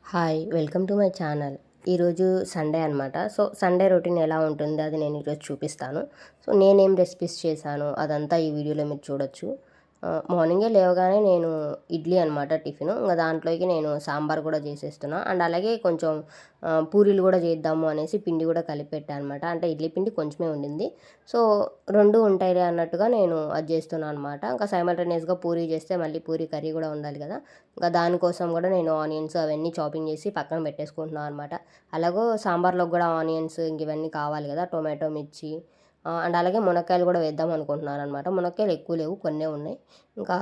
Hi! Welcome to my channel. ఈరోజు Sunday అనమాట. So, Sunday routine ఎలా ఉంటుందో అది నేను ఈరోజు చూపిస్తాను. సో, నేనేం రెసిపీస్ చేశానో అదంతా ఈ వీడియోలో మీరు చూడొచ్చు. మార్నింగే లేవగానే నేను ఇడ్లీ అనమాట టిఫిను. ఇంక దాంట్లోకి నేను సాంబార్ కూడా చేసేస్తున్నా. అండ్ అలాగే కొంచెం పూరీలు కూడా చేద్దాము అనేసి పిండి కూడా కలిపెట్టా అనమాట. అంటే ఇడ్లీ పిండి కొంచెమే ఉండింది. సో, 2 ఉంటాయిలే అన్నట్టుగా నేను అది చేస్తున్నా అనమాట. ఇంకా సైమల్టేనియస్‌గా పూరీ చేస్తే మళ్ళీ పూరీ కర్రీ కూడా ఉండాలి కదా! ఇంకా దానికోసం కూడా నేను ఆనియన్స్ అవన్నీ చాపింగ్ చేసి పక్కన పెట్టేసుకుంటున్నాను అనమాట. అలాగో సాంబార్‌లోకి కూడా ఆనియన్స్ ఇంక ఇవన్నీ కావాలి కదా! టొమాటో, మిర్చి అండ్ అలాగే మునక్కాయలు కూడా వేద్దాం అనుకుంటున్నాననమాట. మునక్కాయలు ఎక్కువ లేవు, కొన్నే ఉన్నాయి. ఇంకా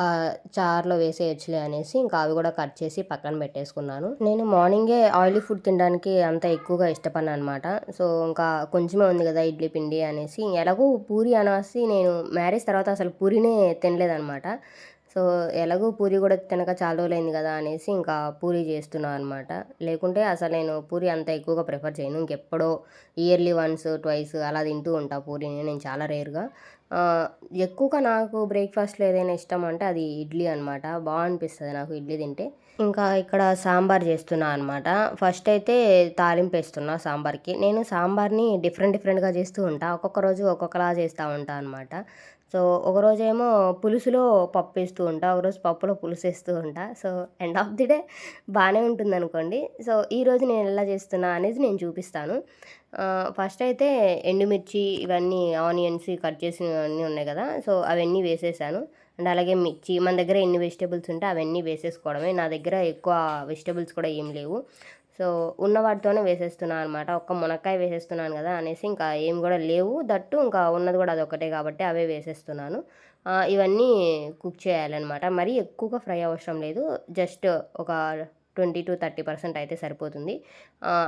చారులో వేసేయొచ్చులే అనేసి ఇంకా అవి కూడా కట్ చేసి పక్కన పెట్టేసుకున్నాను. నేను మార్నింగే ఆయిలీ ఫుడ్ తినడానికి అంత ఎక్కువగా ఇష్టపడననమాట. సో, ఇంకా కొంచెమే ఉంది కదా ఇడ్లీ పిండి అనేసి ఎలాగో పూరి అనేసి నేను మ్యారేజ్ తర్వాత అసలు పూరీనే తినలేదనమాట. సో, ఎలాగో పూరి కూడా తినక చాలా రోజులైంది కదా అనేసి ఇంకా పూరి చేస్తున్నా అనమాట. లేకుంటే అసలు నేను పూరి అంత ఎక్కువగా ప్రిఫర్ చేయను. ఇంకెప్పుడో ఇయర్లీ వన్స్, ట్వైస్ అలా తింటూ ఉంటా పూరీని నేను చాలా రేర్‌గా. ఆహ్, ఎక్కువగా నాకు బ్రేక్‌ఫాస్ట్‌లో ఏదైనా ఇష్టం అంటే అది ఇడ్లీ అనమాట. అనిపిస్తది నాకు ఇడ్లీ తింటే. ఇంకా ఇక్కడ సాంబార్ చేస్తున్నా అనమాట. ఫస్ట్ అయితే తాలింపేస్తున్నా సాంబార్‌కి. నేను సాంబార్‌ని డిఫరెంట్‌గా చేస్తూ ఉంటా. ఒక్కొక్క రోజు ఒక్కొక్కలా చేస్తా ఉంటా అనమాట. సో, ఒకరోజేమో పులుసులో పప్పేస్తూ ఉంటా. ఒకరోజు పప్పులో పులుసేస్తూ ఉంటా. So, end of the day బానే ఉంటుందనుకోండి. సో, ఈరోజు నేనెలా చేస్తున్నా అనేది నేను చూపిస్తాను. ఫస్ట్ అయితే ఎండుమిర్చి ఇవన్నీ ఆనియన్స్ కట్ చేసినవన్నీ ఉన్నాయి కదా! సో, అవన్నీ వేసేసాను. అండ్ అలాగే మిర్చి మన దగ్గర ఎన్ని వెజిటబుల్స్ ఉంటే అవన్నీ వేసేసుకోవడమే. నా దగ్గర ఎక్కువ వెజిటబుల్స్ కూడా ఏమి లేవు. సో, ఉన్న వాటితోనే వేసేస్తున్నా అనమాట. ఒక్క మునక్కాయ వేసేస్తున్నాను గదా! అనేసి ఇంకా ఏమి గూడా లేవు. దట్టు ఇంకా ఉన్నది గూడా అదొక్కటే కాబట్టి అవే వేసేస్తున్నాను. ఇవన్నీ కుక్ చేయాలనమాట. మరీ ఎక్కువగా ఫ్రై అవసరం లేదు. జస్ట్ ఒక 20-30% అయితే సరిపోతుంది.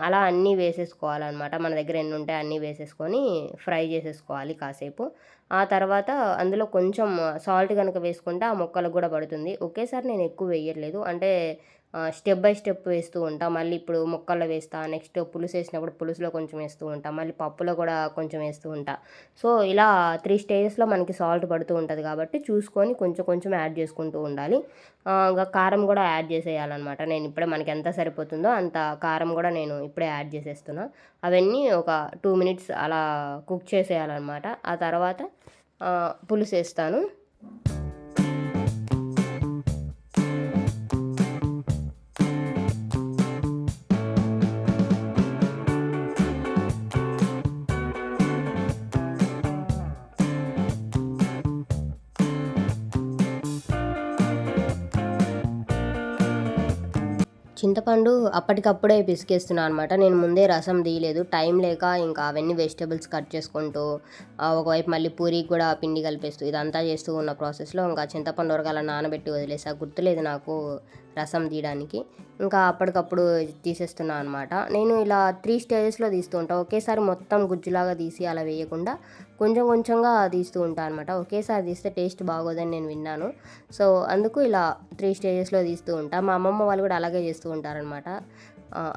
అలా అన్నీ వేసేసుకోవాలనమాట. మన దగ్గర ఎన్నుంటే అన్నీ వేసేసుకొని ఫ్రై చేసేసుకోవాలి కాసేపు. ఆ తర్వాత అందులో కొంచెం సాల్ట్ గనక వేసుకుంటే ఆ ముక్కలకు గూడా పడుతుంది. ఒకేసారి నేను ఎక్కువ వేయట్లేదు. అంటే స్టెప్ బై స్టెప్ వేస్తూ ఉంటా. మళ్ళీ ఇప్పుడు ముక్కల్లో వేస్తా. నెక్స్ట్ పులుసేసినప్పుడు పులుసులో కొంచెం వేస్తూ ఉంటా. మళ్ళీ పప్పులో కూడా కొంచెం వేస్తూ ఉంటా. సో, ఇలా 3 స్టేజెస్‌లో మనకి సాల్ట్ పడుతూ ఉంటది కాబట్టి చూసుకొని కొంచెం కొంచెం యాడ్ చేసుకుంటూ ఉండాలి. ఇంక కారం కూడా యాడ్ చేసేయాలనమాట. నేను ఇప్పుడే మనకెంత సరిపోతుందో అంత కారం కూడా నేను ఇప్పుడే యాడ్ చేసేస్తున్నా. అవన్నీ ఒక 2 మినిట్స్ అలా కుక్ చేసేయాలనమాట. ఆ తర్వాత పులుసేస్తాను. చింతపండు అప్పటికప్పుడే పిసికేస్తున్నా అనమాట. నేను ముందే రసం తీయలేదు. టైం లేక ఇంకా అవన్నీ వెజిటబుల్స్ కట్ చేసుకుంటూ ఒకవైపు మళ్ళీ పూరికి కూడా పిండి కలిపేస్తూ ఇదంతా చేస్తూ ఉన్న ప్రాసెస్‌లో ఇంకా చింతపండు ఉరగాల నానబెట్టి వదిలేసా. గుర్తులేదు నాకు రసం తీయడానికి. ఇంకా అప్పటికప్పుడు తీసేస్తున్నా అనమాట. నేను ఇలా 3 స్టేజెస్‌లో తీస్తూ ఉంటా. ఒకేసారి మొత్తం గుజ్జులాగా తీసి అలా వేయకుండా కొంచెం కొంచెంగా తీస్తూ ఉంటా అనమాట. ఒకేసారి తీస్తే టేస్ట్ బాగోదని నేను విన్నాను. సో, అందుకు ఇలా 3 స్టేజెస్‌లో తీస్తూ ఉంటా. మా అమ్మమ్మ వాళ్ళు కూడా అలాగే చేస్తూ ఉంటారనమాట.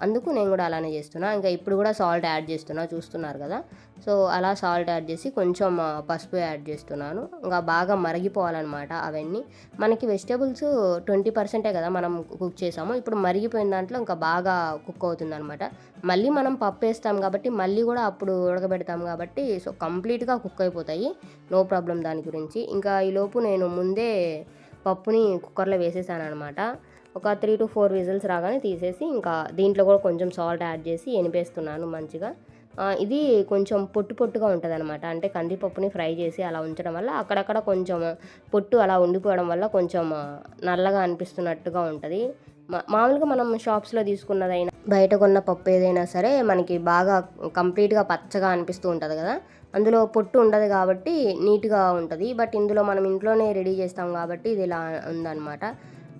అందుకు నేను కూడా అలానే చేస్తున్నా. ఇంకా ఇప్పుడు కూడా సాల్ట్ యాడ్ చేస్తున్నా చూస్తున్నారు కదా! సో, అలా సాల్ట్ యాడ్ చేసి కొంచెం పసుపు యాడ్ చేస్తున్నాను. ఇంకా బాగా మరిగిపోవాలనమాట అవన్నీ. మనకి వెజిటబుల్స్ 20%ఏ కదా మనం కుక్ చేసాము. ఇప్పుడు మరిగిపోయిన దాంట్లో ఇంకా బాగా కుక్ అవుతుందనమాట. మళ్ళీ మనం పప్పేస్తాం కాబట్టి మళ్ళీ కూడా అప్పుడు ఉడకబెడతాం కాబట్టి సో, కంప్లీట్‌గా కుక్ అయిపోతాయి. నో ప్రాబ్లమ్ దాని గురించి. ఇంకా ఈలోపు నేను ముందే పప్పుని కుక్కర్‌లో వేసేసాననమాట. ఒక 3-4 విజిల్స్ రాగానే తీసేసి ఇంకా దీంట్లో కూడా కొంచెం సాల్ట్ యాడ్ చేసి ఎనిపేస్తున్నాను మంచిగా. ఇది కొంచెం పొట్టు పొట్టుగా ఉంటదనమాట. అంటే కందిపప్పుని ఫ్రై చేసి అలా ఉంచడం వల్ల అక్కడక్కడ కొంచెం పొట్టు అలా ఉండిపోవడం వల్ల కొంచెం నల్లగా అనిపిస్తున్నట్టుగా ఉంటది. మామూలుగా మనం షాప్స్‌లో తీసుకున్నదైనా, బయట కొన్న పప్పు ఏదైనా సరే మనకి బాగా కంప్లీట్‌గా పచ్చగా అనిపిస్తూ ఉంటది కదా! అందులో పొట్టు ఉండదు కాబట్టి నీట్‌గా ఉంటది. బట్ ఇందులో మనం ఇంట్లోనే రెడీ చేస్తాం కాబట్టి ఇది ఇలా ఉందనమాట.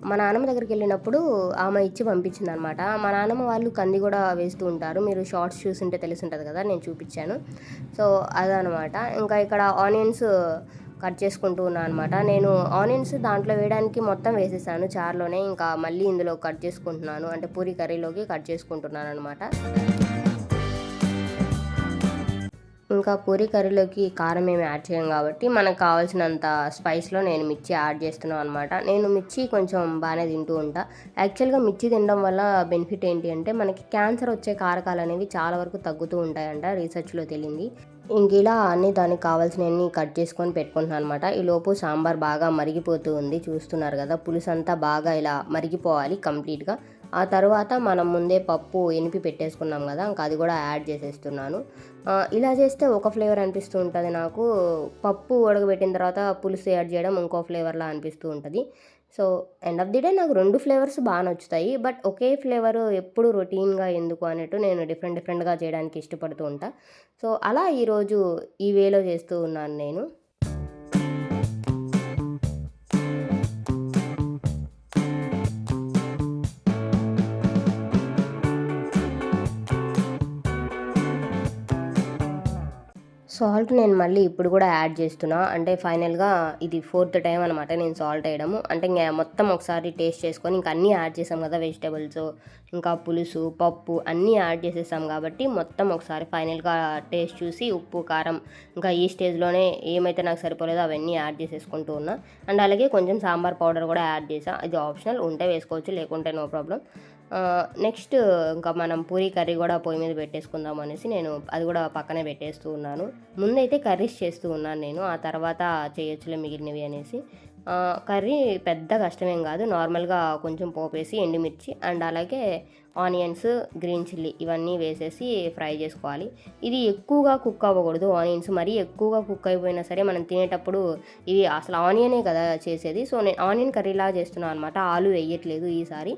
మా నాన్నమ్మ దగ్గరికెళ్ళినప్పుడు ఆమె ఇచ్చి పంపించిందనమాట. మా నాన్నమ్మ వాళ్ళు కంది గూడా వేస్తూ ఉంటారు. మీరు షార్ట్స్ చూసుంటే తెలిసుంటది కదా! నేను చూపిచ్చాను. సో, అదనమాట. ఇంకా ఇక్కడ ఆనియన్స్ కట్ చేసుకుంటూ ఉన్నా అనమాట. నేను ఆనియన్స్ దాంట్లో వేయడానికి మొత్తం వేసేసాను చారులోనే. ఇంకా మళ్ళీ ఇందులో కట్ చేసుకుంటున్నాను. అంటే పూరి కర్రీలోకి కట్ చేసుకుంటున్నాననమాట. ఇంకా పూరీ కర్రీలోకి కారం ఏమి యాడ్ చేయం కాబట్టి మనకు కావాల్సినంత స్పైస్లో నేను మిర్చి యాడ్ చేస్తున్నాను అనమాట. నేను మిర్చి కొంచెం బాగానే తింటూ ఉంటా. యాక్చువల్గా మిర్చి తినడం వల్ల బెనిఫిట్ ఏంటి అంటే మనకి క్యాన్సర్ వచ్చే కారకాలు అనేవి చాలా వరకు తగ్గుతూ ఉంటాయంట, రీసెర్చ్లో తెలియంది. ఇంక ఇలా అన్నీ దానికి కావాల్సినవన్నీ కట్ చేసుకొని పెట్టుకుంటున్నాను అనమాట. ఈలోపు సాంబార్ బాగా మరిగిపోతూ ఉంది, చూస్తున్నారు కదా. పులుసు అంతా బాగా ఇలా మరిగిపోవాలి కంప్లీట్గా. ఆ తర్వాత మనం ముందే పప్పు ఎనిపి పెట్టేసుకున్నాం కదా, ఇంకా అది కూడా యాడ్ చేసేస్తున్నాను. ఇలా చేస్తే ఒక ఫ్లేవర్ అనిపిస్తూ ఉంటుంది నాకు. పప్పు ఉడకబెట్టిన తర్వాత పులుసు యాడ్ చేయడం ఇంకో ఫ్లేవర్లా అనిపిస్తూ ఉంటుంది. So end of the day నాకు 2 ఫ్లేవర్స్ బాగా నచ్చుతాయి. బట్ ఒకే ఫ్లేవర్ ఎప్పుడు రొటీన్గా ఎందుకు అన్నట్టు నేను డిఫరెంట్గా చేయడానికి ఇష్టపడుతూ ఉంటా. సో అలా ఈరోజు ఈ వేలో చేస్తూ ఉన్నాను నేను. సాల్ట్ నేను మళ్ళీ ఇప్పుడు కూడా యాడ్ చేస్తున్నా. అంటే ఫైనల్‌గా ఇది 4థ్ టైమ్ అనమాట నేను సాల్ట్ వేయడము. అంటే ఇంగ మొత్తం ఒకసారి టేస్ట్ చేసుకొని ఇంక అన్నీ యాడ్ చేసాం కదా, వెజిటబుల్స్, ఇంకా పులుసు, పప్పు అన్నీ యాడ్ చేసేసాం కాబట్టి మొత్తం ఒకసారి ఫైనల్‌గా టేస్ట్ చూసి ఉప్పు, కారం ఇంకా ఈ స్టేజ్‌లోనే ఏమైతే నాకు సరిపోలేదో అవన్నీ యాడ్ చేసేసుకుంటూ ఉన్నా. అండ్ అలాగే కొంచెం సాంబార్ పౌడర్ కూడా యాడ్ చేసా. ఇది ఆప్షనల్, ఉంటే వేసుకోవచ్చు, లేకుంటే నో ప్రాబ్లమ్. నెక్స్ట్ ఇంకా మనం పూరీ కర్రీ కూడా పొయ్యి మీద పెట్టేసుకుందాం అనేసి నేను అది కూడా పక్కనే పెట్టేస్తూ ఉన్నాను. ముందైతే కర్రీస్ చేస్తూ ఉన్నాను నేను, ఆ తర్వాత చేయొచ్చులే మిగిలినవి అనేసి. కర్రీ పెద్ద కష్టమేం కాదు. నార్మల్గా కొంచెం పోపేసి ఎండుమిర్చి అండ్ అలాగే ఆనియన్స్, గ్రీన్ చిల్లీ ఇవన్నీ వేసేసి ఫ్రై చేసుకోవాలి. ఇది ఎక్కువగా కుక్ అవ్వకూడదు ఆనియన్స్. మరీ ఎక్కువగా కుక్ అయిపోయినా సరే మనం తినేటప్పుడు ఇది అసలు ఆనియనే కదా చేసేది. సో నేను ఆనియన్ కర్రీలా చేస్తున్నాను అనమాట. ఆలు వేయట్లేదు ఈసారి.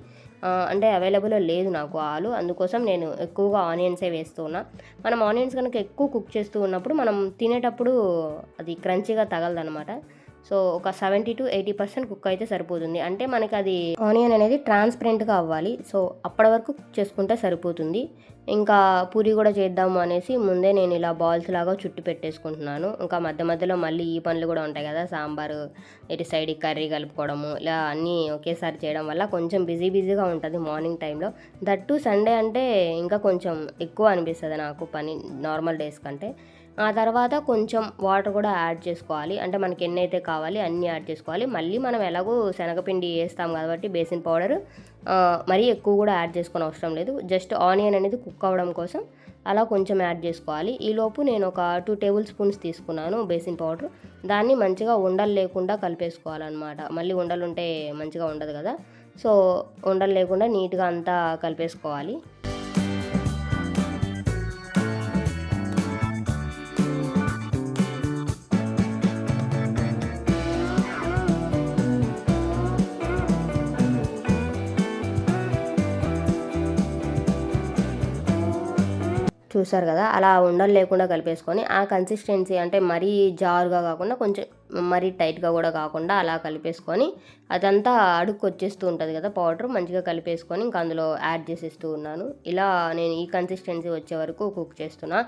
అంటే అవైలబుల్లో లేదు నాకు ఆలు, అందుకోసం నేను ఎక్కువగా ఆనియన్సే వేస్తూ ఉన్నా. మనం ఆనియన్స్ కనుక ఎక్కువ కుక్ చేస్తూ ఉన్నప్పుడు మనం తినేటప్పుడు అది క్రంచీగా తగలదనమాట. సో ఒక 70-80% కుక్ అయితే సరిపోతుంది. అంటే మనకి అది ఆనియన్ అనేది ట్రాన్స్పరెంట్గా అవ్వాలి. సో అప్పటి వరకు కుక్ చేసుకుంటే సరిపోతుంది. ఇంకా పూరి కూడా చేద్దాము అనేసి ముందే నేను ఇలా బాల్స్ లాగా చుట్టి పెట్టేసుకుంటున్నాను. ఇంకా మధ్య మధ్యలో మళ్ళీ ఈ పనులు కూడా ఉంటాయి కదా, సాంబారు ఇటు సైడ్ కర్రీ కలుపుకోవడము, ఇలా అన్నీ ఒకేసారి చేయడం వల్ల కొంచెం బిజీగా ఉంటుంది మార్నింగ్ టైంలో. దట్టు సండే అంటే ఇంకా కొంచెం ఎక్కువ అనిపిస్తుంది నాకు పని నార్మల్ డేస్ కంటే. ఆ తర్వాత కొంచెం వాటర్ కూడా యాడ్ చేసుకోవాలి. అంటే మనకి ఎన్నైతే కావాలి అన్నీ యాడ్ చేసుకోవాలి. మళ్ళీ మనం ఎలాగో శనగపిండి వేస్తాం కాబట్టి బేసిన్ పౌడర్ మరీ ఎక్కువ కూడా యాడ్ చేసుకొని అవసరం లేదు. జస్ట్ ఆనియన్ అనేది కుక్ అవ్వడం కోసం అలా కొంచెం యాడ్ చేసుకోవాలి. ఈలోపు నేను ఒక 2 టేబుల్ స్పూన్స్ తీసుకున్నాను బేసిన్ పౌడర్. దాన్ని మంచిగా ఉండలు లేకుండా కలిపేసుకోవాలన్నమాట. మళ్ళీ ఉండలు ఉంటే మంచిగా ఉండదు కదా. సో ఉండలు లేకుండా నీట్గా అంతా కలిపేసుకోవాలి. చూసారు కదా, అలా ఉండలు లేకుండా కలిపేసుకొని ఆ కన్సిస్టెన్సీ అంటే మరీ జారుగా కాకుండా కొంచెం మరీ టైట్గా కూడా కాకుండా అలా కలిపేసుకొని అదంతా అడుక్కు వచ్చేస్తూ ఉంటుంది కదా పౌడర్, మంచిగా కలిపేసుకొని ఇంకా అందులో యాడ్ చేసేస్తూ ఉన్నాను. ఇలా నేను ఈ కన్సిస్టెన్సీ వచ్చే వరకు కుక్ చేస్తున్నా.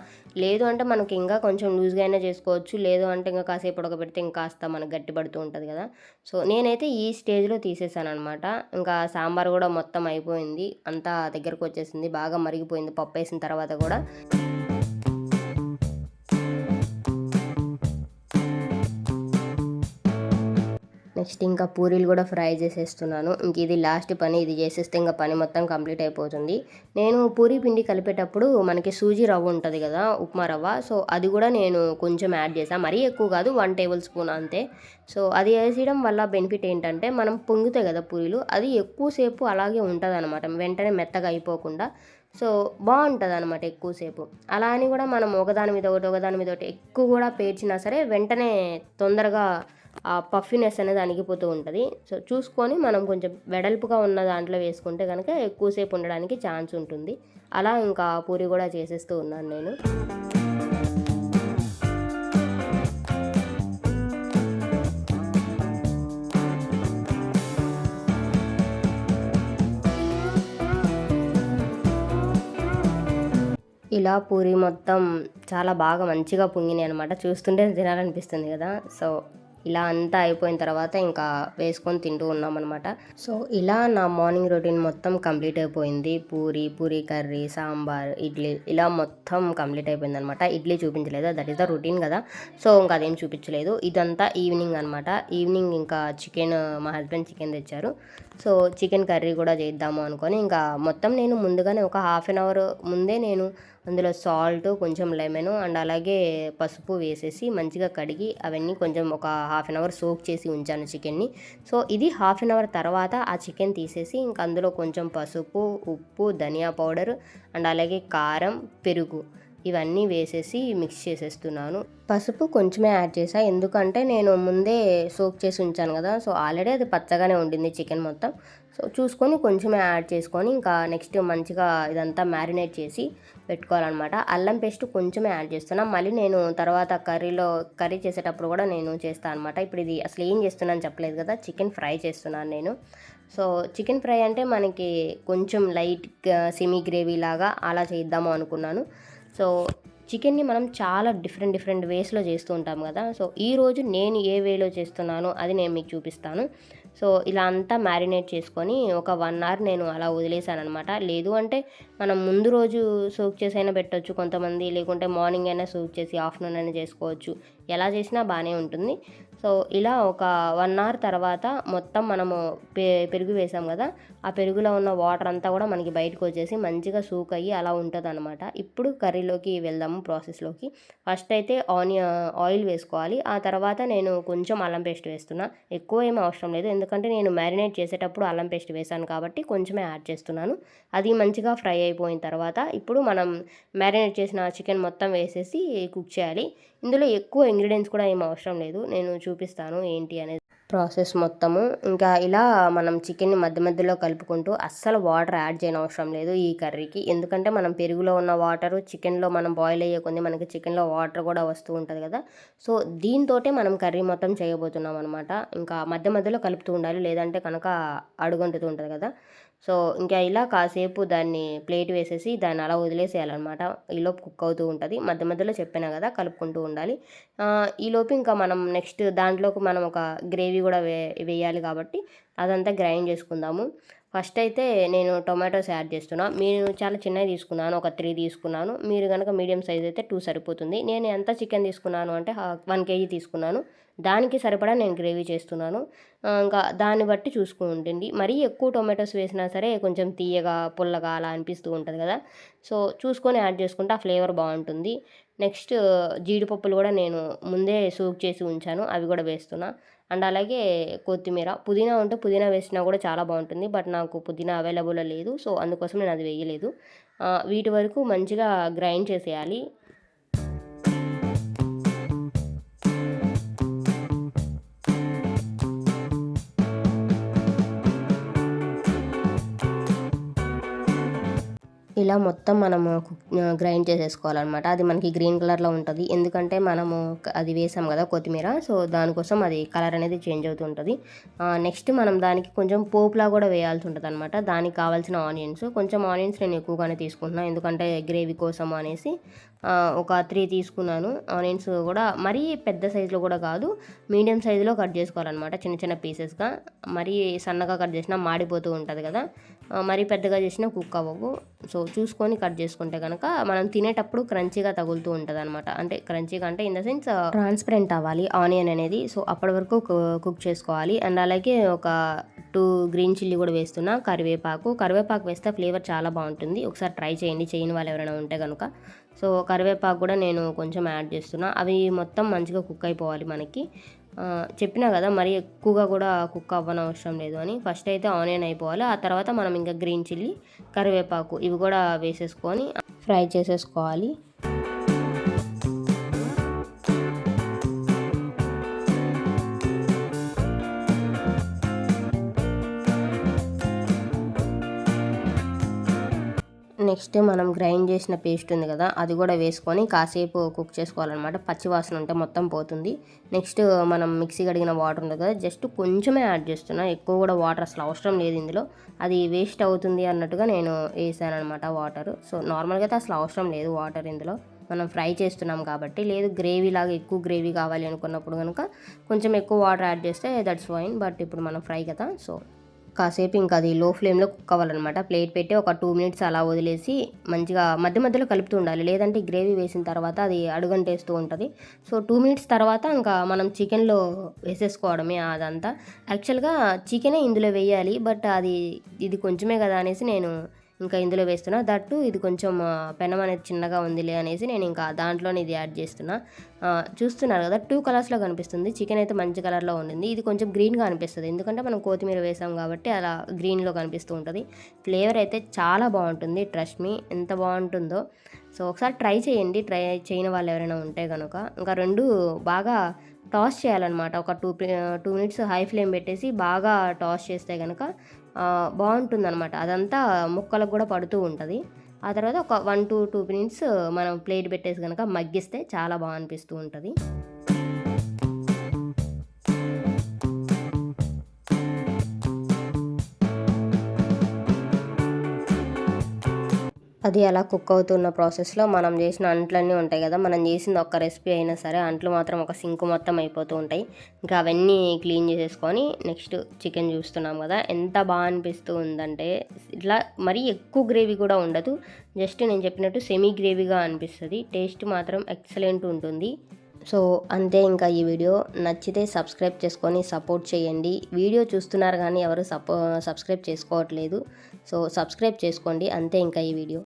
లేదు అంటే మనకి ఇంకా కొంచెం లూజ్గా అయినా చేసుకోవచ్చు, లేదు అంటే ఇంకా కాసేపు ఉడకబెడితే ఇంకా కాస్త మనకు గట్టిపడుతూ ఉంటుంది కదా. సో నేనైతే ఈ స్టేజ్లో తీసేసాను అనమాట. ఇంకా సాంబార్ కూడా మొత్తం అయిపోయింది, అంతా దగ్గరకు వచ్చేసింది, బాగా మరిగిపోయింది పప్పు వేసిన తర్వాత కూడా. నెక్స్ట్ ఇంకా పూరీలు కూడా ఫ్రై చేసేస్తున్నాను. ఇంక ఇది లాస్ట్ పని, ఇది చేసేస్తే ఇంకా పని మొత్తం కంప్లీట్ అయిపోతుంది. నేను పూరీ పిండి కలిపేటప్పుడు మనకి సూజీ రవ్వ ఉంటుంది కదా, ఉప్మా రవ్వ, సో అది కూడా నేను కొంచెం యాడ్ చేసాను. మరీ ఎక్కువ కాదు, 1 టేబుల్ స్పూన్ అంతే. సో అది వేసేయడం వల్ల బెనిఫిట్ ఏంటంటే మనం పొంగుతాయి కదా పూరీలు, అది ఎక్కువసేపు అలాగే ఉంటుంది అనమాట, వెంటనే మెత్తగా అయిపోకుండా. సో బాగుంటుంది అనమాట ఎక్కువసేపు. అలా అని కూడా మనం ఒకదాని మీద ఒకటి ఎక్కువ కూడా పేర్చినా సరే వెంటనే తొందరగా ఆ పఫీనెస్ అనేది అణిగిపోతూ ఉంటుంది. సో చూసుకొని మనం కొంచెం వెడల్పుగా ఉన్న దాంట్లో వేసుకుంటే కనుక ఎక్కువసేపు ఉండడానికి ఛాన్స్ ఉంటుంది. అలా ఇంకా పూరి కూడా చేసేస్తూ ఉన్నాను నేను. ఇలా పూరి మొత్తం చాలా బాగా మంచిగా పొంగినాయి అనమాట. చూస్తుంటే తినాలనిపిస్తుంది కదా. సో ఇలా అంతా అయిపోయిన తర్వాత ఇంకా వేసుకొని తింటూ ఉన్నామన్నమాట. సో ఇలా నా మార్నింగ్ రొటీన్ మొత్తం కంప్లీట్ అయిపోయింది. పూరీ కర్రీ, సాంబార్, ఇడ్లీ ఇలా మొత్తం కంప్లీట్ అయిపోయింది అనమాట. ఇడ్లీ చూపించలేదు, దట్ ఈస్ ద రొటీన్ కదా, సో ఇంకా అదేం చూపించలేదు. ఇదంతా ఈవినింగ్ అనమాట. ఈవినింగ్ ఇంకా చికెన్, మా హస్బెండ్ చికెన్ తెచ్చారు. సో చికెన్ కర్రీ కూడా చేద్దాము అనుకొని ఇంకా మొత్తం నేను ముందుగానే ఒక హాఫ్ అన్ అవర్ ముందే నేను అందులో సాల్ట్, కొంచెం లెమన్ అండ్ అలాగే పసుపు వేసేసి మంచిగా కడిగి అవన్నీ కొంచెం ఒక హాఫ్ అన్ అవర్ సోక్ చేసి ఉంచాను చికెన్ని. సో ఇది హాఫ్ అన్ అవర్ తర్వాత ఆ చికెన్ తీసేసి ఇంకా అందులో కొంచెం పసుపు, ఉప్పు, ధనియా పౌడర్ అండ్ అలాగే కారం, పెరుగు ఇవన్నీ వేసేసి మిక్స్ చేసేస్తున్నాను. పసుపు కొంచెమే యాడ్ చేసా, ఎందుకంటే నేను ముందే సోక్ చేసి ఉంచాను కదా, సో ఆల్రెడీ అది పచ్చగానే ఉండింది చికెన్ మొత్తం. సో చూసుకొని కొంచెమే యాడ్ చేసుకొని ఇంకా నెక్స్ట్ మంచిగా ఇదంతా మ్యారినేట్ చేసి పెట్టుకోవాలన్నమాట. అల్లం పేస్ట్ కొంచెమే యాడ్ చేస్తున్నా, మళ్ళీ నేను తర్వాత కర్రీ చేసేటప్పుడు కూడా నేను చేస్తాను అనమాట. ఇప్పుడు ఇది అసలు ఏం చేస్తున్నాను చెప్పలేదు కదా, చికెన్ ఫ్రై చేస్తున్నాను నేను. సో చికెన్ ఫ్రై అంటే మనకి కొంచెం లైట్ సెమీ గ్రేవీ లాగా అలా చేద్దాము అనుకున్నాను. సో చికెన్ని మనం చాలా డిఫరెంట్ వేస్లో చేస్తూ ఉంటాం కదా, సో ఈరోజు నేను ఏ వేలో చేస్తున్నానో అది నేను మీకు చూపిస్తాను. సో ఇలా అంతా మ్యారినేట్ చేసుకొని ఒక 1 అవర్ నేను అలా వదిలేసాను అనమాట. లేదు అంటే మనం ముందు రోజు సోక్ చేసి అయినా పెట్టవచ్చు కొంతమంది, లేకుంటే మార్నింగ్ అయినా సోక్ చేసి ఆఫ్టర్నూన్ అయినా చేసుకోవచ్చు, ఎలా చేసినా బాగానే ఉంటుంది. సో ఇలా ఒక 1 అవర్ తర్వాత మొత్తం మనము పెరుగు వేసాం కదా, ఆ పెరుగులో ఉన్న వాటర్ అంతా కూడా మనకి బయటకు వచ్చేసి మంచిగా సూక్ అయ్యి అలా ఉంటుంది అనమాట. ఇప్పుడు కర్రీలోకి వెళ్దాము, ప్రాసెస్లోకి. ఫస్ట్ అయితే ఆయిల్ వేసుకోవాలి. ఆ తర్వాత నేను కొంచెం అల్లం పేస్ట్ వేస్తున్నా, ఎక్కువ ఏమీ అవసరం లేదు, ఎందుకంటే నేను మ్యారినేట్ చేసేటప్పుడు అల్లం పేస్ట్ వేసాను కాబట్టి కొంచెమే యాడ్ చేస్తున్నాను. అది మంచిగా ఫ్రై అయిపోయిన తర్వాత ఇప్పుడు మనం మ్యారినేట్ చేసిన చికెన్ మొత్తం వేసేసి కుక్ చేయాలి. ఇందులో ఎక్కువ ఇంగ్రీడియంట్స్ కూడా ఏం అవసరం లేదు, నేను చూపిస్తాను ఏంటి అనేది ప్రాసెస్ మొత్తము. ఇంకా ఇలా మనం చికెన్ని మధ్యలో కలుపుకుంటూ అస్సలు వాటర్ యాడ్ చేయని అవసరం లేదు ఈ కర్రీకి, ఎందుకంటే మనం పెరుగులో ఉన్న వాటరు చికెన్లో మనం బాయిల్ అయ్యే కొంది మనకి చికెన్లో వాటర్ కూడా వస్తూ ఉంటుంది కదా, సో దీంతోటే మనం కర్రీ మొత్తం చేయబోతున్నాం అనమాట. ఇంకా మధ్యలో కలుపుతూ ఉండాలి, లేదంటే కనుక అడుగంటుతూ ఉంటుంది కదా. సో ఇంకా ఇలా కాసేపు దాన్ని ప్లేట్ వేసేసి దాన్ని అలా వదిలేసేయాలన్నమాట. ఈలోపు కుక్ అవుతూ ఉంటుంది, మధ్యలో చెప్పాను కదా కలుపుకుంటూ ఉండాలి. ఈలోపు ఇంకా మనం నెక్స్ట్ దాంట్లోకి మనం ఒక గ్రేవీ కూడా వేయాలి కాబట్టి అదంతా గ్రైండ్ చేసుకుందాము. ఫస్ట్ అయితే నేను టొమాటోస్ యాడ్ చేస్తున్నా. నేను చాలా చిన్నవి తీసుకున్నాను, ఒక 3 తీసుకున్నాను. మీరు కనుక మీడియం సైజ్ అయితే 2 సరిపోతుంది. నేను ఎంత చికెన్ తీసుకున్నాను అంటే 1 కేజీ తీసుకున్నాను, దానికి సరిపడా నేను గ్రేవీ చేస్తున్నాను. ఇంకా దాన్ని బట్టి చూసుకుంటుంది. మరీ ఎక్కువ టొమాటోస్ వేసినా సరే కొంచెం తీయగా, పుల్లగా అలా అనిపిస్తూ ఉంటుంది కదా, సో చూసుకొని యాడ్ చేసుకుంటే ఆ ఫ్లేవర్ బాగుంటుంది. నెక్స్ట్ జీడిపప్పులు కూడా నేను ముందే సోక్ చేసి ఉంచాను, అవి కూడా వేస్తున్నా. అండ్ అలాగే కొత్తిమీర, పుదీనా ఉంటే పుదీనా వేసినా కూడా చాలా బాగుంటుంది, బట్ నాకు పుదీనా అవైలబుల్ లేదు, సో అందుకోసం నేను అది వేయలేదు. వీటి వరకు మంచిగా గ్రైండ్ చేసేయాలి. ఇలా మొత్తం మనము గ్రైండ్ చేసేసుకోవాలన్నమాట. అది మనకి గ్రీన్ కలర్లో ఉంటుంది, ఎందుకంటే మనము అది వేసాం కదా కొత్తిమీర, సో దానికోసం అది కలర్ అనేది చేంజ్ అవుతూ ఉంటుంది. నెక్స్ట్ మనం దానికి కొంచెం పోపులా కూడా వేయాల్సి ఉంటుంది అనమాట. దానికి కావాల్సిన కొంచెం ఆనియన్స్ నేను ఎక్కువగానే తీసుకుంటున్నాను, ఎందుకంటే గ్రేవీ కోసం అనేసి ఒక 3 తీసుకున్నాను. ఆనియన్స్ కూడా మరీ పెద్ద సైజులో కూడా కాదు, మీడియం సైజులో కట్ చేసుకోవాలన్నమాట, చిన్న పీసెస్గా. మరీ సన్నగా కట్ చేసినా మాడిపోతూ ఉంటుంది కదా, మరీ పెద్దగా చేసినా కుక్ అవ్వవు. సో చూసుకొని కట్ చేసుకుంటే కనుక మనం తినేటప్పుడు క్రంచీగా తగులుతూ ఉంటుంది అనమాట. అంటే క్రంచీగా అంటే ఇన్ ద సెన్స్ ట్రాన్స్పరెంట్ అవ్వాలి ఆనియన్ అనేది, సో అప్పటి వరకు కుక్ చేసుకోవాలి. అండ్ అలాగే ఒక 2 గ్రీన్ చిల్లీ కూడా వేస్తున్నా, కరివేపాకు వేస్తే ఫ్లేవర్ చాలా బాగుంటుంది, ఒకసారి ట్రై చేయండి చేయని వాళ్ళు ఎవరైనా ఉంటే కనుక. సో కరివేపాకు కూడా నేను కొంచెం యాడ్ చేస్తున్నా. అవి మొత్తం మంచిగా కుక్ అయిపోవాలి మనకి. చెప్పినా కదా మరి ఎక్కువగా కూడా కుక్ అవ్వనవసరం లేదు అని. ఫస్ట్ అయితే ఆనియన్ అయిపోవాలి, ఆ తర్వాత మనం ఇంకా గ్రీన్ చిల్లీ, కరివేపాకు ఇవి కూడా వేసేసుకొని ఫ్రై చేసేసుకోవాలి. నెక్స్ట్ మనం గ్రైండ్ చేసిన పేస్ట్ ఉంది కదా, అది కూడా వేసుకొని కాసేపు కుక్ చేసుకోవాలన్నమాట, పచ్చి వాసన ఉంటే మొత్తం పోతుంది. నెక్స్ట్ మనం మిక్సీ కడిగిన వాటర్ ఉంది కదా, జస్ట్ కొంచెమే యాడ్ చేస్తున్నా, ఎక్కువ కూడా వాటర్ అసలు అవసరం లేదు ఇందులో, అది వేస్ట్ అవుతుంది అన్నట్టుగా నేను వేసాను అనమాట వాటర్. సో నార్మల్గా అయితే అసలు అవసరం లేదు వాటర్ ఇందులో. మనం ఫ్రై చేస్తున్నాం కాబట్టి. లేదు గ్రేవీ లాగా ఎక్కువ గ్రేవీ కావాలి అనుకున్నప్పుడు కనుక కొంచెం ఎక్కువ వాటర్ యాడ్ చేస్తే దట్స్ ఫైన్. బట్ ఇప్పుడు మనం ఫ్రై కదా, సో కాసేపు ఇంకా అది లో ఫ్లేమ్లో కుక్ అవ్వాలన్నమాట. ప్లేట్ పెట్టి ఒక 2 మినిట్స్ అలా వదిలేసి మంచిగా మధ్య మధ్యలో కలుపుతూ ఉండాలి. లేదంటే గ్రేవీ వేసిన తర్వాత అది అడుగంటేస్తూ ఉంటుంది. సో 2 మినిట్స్ తర్వాత ఇంకా మనం చికెన్లో వేసేసుకోవడమే అదంతా. యాక్చువల్గా చికెనే ఇందులో వేయాలి, బట్ ఇది కొంచెమే కదా అనేసి నేను ఇంకా ఇందులో వేస్తున్నా. దట్టు ఇది కొంచెం పెనం అనేది చిన్నగా ఉందిలే అనేసి నేను ఇంకా దాంట్లోనే ఇది యాడ్ చేస్తున్నా. చూస్తున్నారు కదా, 2 కలర్స్లో కనిపిస్తుంది. చికెన్ అయితే మంచి కలర్లో ఉండింది, ఇది కొంచెం గ్రీన్గా అనిపిస్తుంది ఎందుకంటే మనం కొత్తిమీర వేసాం కాబట్టి అలా గ్రీన్లో కనిపిస్తూ ఉంటుంది. ఫ్లేవర్ అయితే చాలా బాగుంటుంది, ట్రస్ట్ మీ, ఎంత బాగుంటుందో. సో ఒకసారి ట్రై చేయండి, ట్రై చేయని వాళ్ళు ఎవరైనా ఉంటే కనుక. ఇంకా రెండు బాగా టాస్ చేయాలన్నమాట. ఒక 2 మినిట్స్ హై ఫ్లేమ్ పెట్టేసి బాగా టాస్ చేస్తే కనుక బాగుంటుందన్నమాట. అదంతా ముక్కలకు కూడా పడుతూ ఉంటుంది. ఆ తర్వాత ఒక 1 to 2 మినిట్స్ మనం ప్లేట్ పెట్టేసి కనుక మగ్గిస్తే చాలా బాగా అనిపిస్తూ ఉంటుంది. అది అలా కుక్ అవుతున్న ప్రాసెస్లో మనం చేసిన అంట్లన్నీ ఉంటాయి కదా, మనం చేసింది ఒక్క రెసిపీ అయినా సరే అంట్లు మాత్రం ఒక సింక్ మొత్తం అయిపోతూ ఉంటాయి. ఇంకా అవన్నీ క్లీన్ చేసేసుకొని నెక్స్ట్ చికెన్ చూస్తున్నాం కదా, ఎంత బాగా అనిపిస్తూ ఉందంటే ఇట్లా మరీ ఎక్కువ గ్రేవీ కూడా ఉండదు, జస్ట్ నేను చెప్పినట్టు సెమీ గ్రేవీగా అనిపిస్తుంది. టేస్ట్ మాత్రం ఎక్సలెంట్ ఉంటుంది. సో అంతే, ఇంకా ఈ వీడియో నచ్చితే సబ్స్క్రైబ్ చేసుకొని సపోర్ట్ చేయండి. వీడియో చూస్తున్నారు కానీ ఎవరు సబ్స్క్రైబ్ చేసుకోవట్లేదు, సో సబ్స్క్రైబ్ చేసుకోండి. అంతే ఇంకా ఈ వీడియో.